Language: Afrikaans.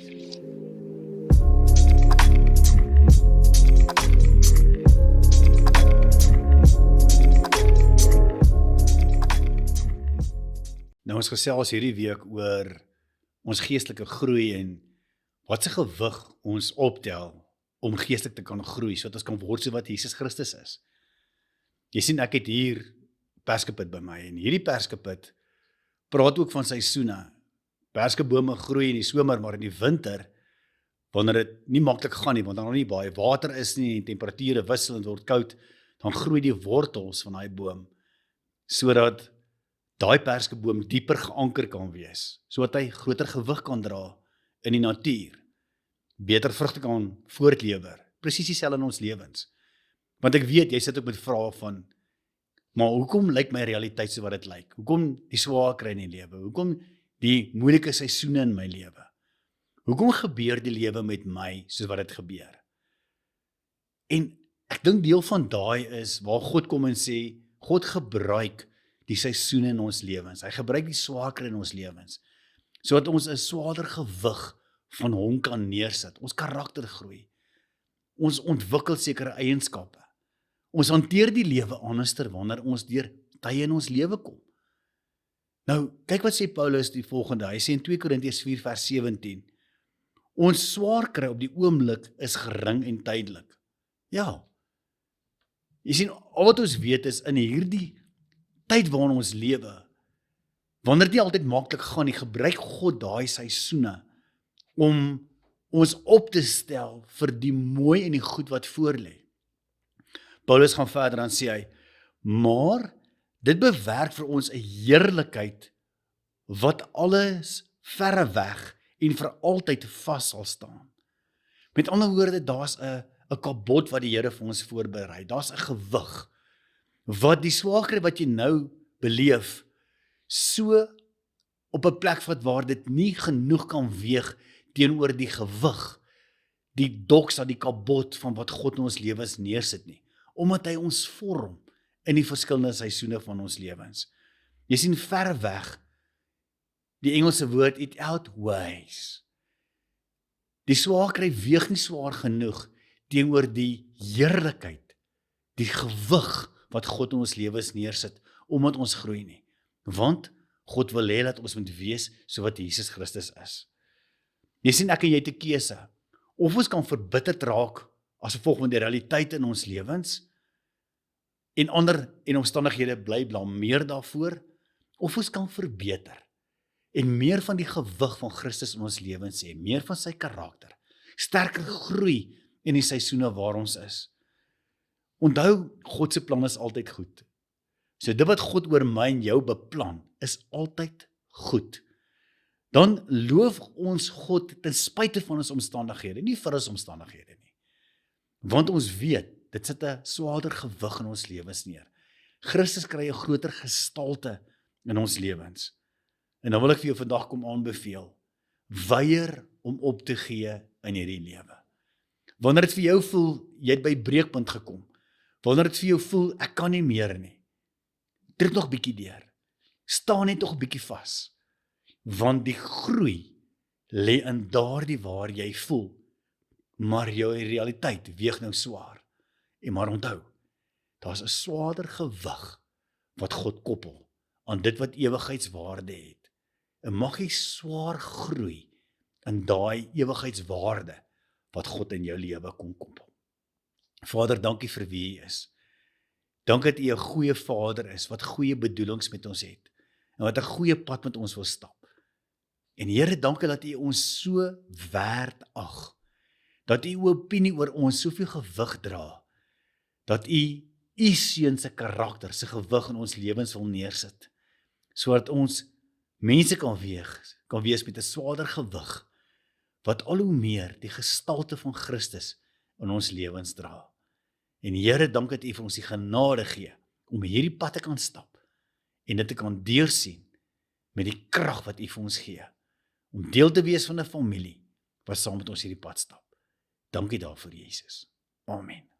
Nou ons gesels hierdie week oor ons geestelike groei en wat se gewig ons optel om geestelik te kan groei, sodat ons kan word so wat Jesus Christus is. Jy sien, ek het hier perskepit by my en hierdie perskepit praat ook van seisoene. Perskebome groei in die somer, maar in die winter, wanneer dit nie maklik gaan nie, want dan nie baie water is nie, en temperature wissel en word koud, dan groei die wortels van daai boom, sodat daai perskeboom dieper geanker kan wees, sodat hy groter gewig kan dra in die natuur, beter vrugte kan voortlewer, presies dieselfde in ons lewens. Want ek weet, jy sit ook met vrae van, maar hoekom lyk my realiteit so wat dit lyk? Hoekom die swaar kry in die lewe? Hoekom die moeilike seisoene in my lewe? Hoekom gebeur die lewe met my soos wat dit gebeur? En ek dink deel van daai is waar God kom en sê, God gebruik die seisoene in ons lewens. Hy gebruik die swaarkry in ons lewens, sodat ons 'n swaarder gewig van hom kan neersit. Ons karakter groei. Ons ontwikkel sekere eienskappe. Ons hanteer die lewe anderster wanneer ons deur tye in ons lewe kom. Nou, kyk wat sê Paulus die volgende. Hy sê in 2 Korintiërs 4 vers 17, ons swaarkry op die oomblik is gering en tydelik. Ja, jy sien, al wat ons weet is in hierdie tyd waarin ons lewe, wanneer dit nie altyd maklik gaan nie, gebruik God daai seisoene om ons op te stel vir die mooi en die goed wat voorlê. Paulus gaan verder en sê hy, maar dit bewerk vir ons 'n heerlikheid wat alles verre weg en vir altyd vas sal staan. Met ander woorde, daar's 'n kabot wat die Here vir ons voorberei. Daar's 'n gewig wat die swaarkry wat jy nou beleef, so op 'n plek vat waar dit nie genoeg kan weeg teenoor die gewig, die doxa, die kabot van wat God in ons lewens neersit nie, omdat hy ons vorm in die verskillende seisoene van ons lewens. Jy sien, ver weg, die Engelse woord, it outweighs. Die swaarkry weeg nie swaar genoeg teenoor die heerlikheid, die gewig wat God in ons lewens neersit, omdat ons groei nie. Want God wil hê dat ons moet wees so wat Jesus Christus is. Jy sien, ek en jy het 'n keuse. Of ons kan verbitterd raak as gevolg van die realiteit in ons lewens, en ander en omstandighede bly blameer daarvoor, of ons kan verbeter, en meer van die gewig van Christus in ons lewens hê, meer van sy karakter, sterker groei in die seisoene waar ons is. Onthou, God se plan is altyd goed. So dit wat God oor my en jou beplan, is altyd goed. Dan loof ons God ten spyte van ons omstandighede, nie vir ons omstandighede nie. Want ons weet, dit sit 'n swaarder gewig in ons lewens neer. Christus kry 'n groter gestalte in ons lewens. En dan wil ek vir jou vandag kom aanbeveel, weier om op te gee in hierdie lewe. Wanneer dit vir jou voel, jy het by breekpunt gekom, wanneer dit vir jou voel, ek kan nie meer nie, druk nog bietjie deur, staan net nog bietjie vas, want die groei lê in daardie waar jy voel, maar jou realiteit weeg nou swaar. En maar onthou, daar's 'n swaarder gewig wat God koppel aan dit wat ewigheidswaarde het. En mag jy swaar groei in daai ewigheidswaarde wat God in jou lewe kon koppel. Vader, dankie vir wie U is. Dankie dat U 'n goeie Vader is, wat goeie bedoelings met ons het, en wat 'n goeie pad met ons wil stap. En Here, dankie dat U ons so werd ag, dat U opinie oor ons soveel gewig dra, dat U Seun se karakter, se gewig in ons lewens wil neersit, sodat ons mense kan wees met 'n swaarder gewig, wat al hoe meer die gestalte van Christus in ons lewens dra. En Here, dank dat U vir ons die genade gee, om hierdie pad te kan stap, en dit te kan deursien, met die krag wat U vir ons gee, om deel te wees van 'n familie, wat saam met ons hierdie pad stap. Dankie daarvoor, Jesus. Amen.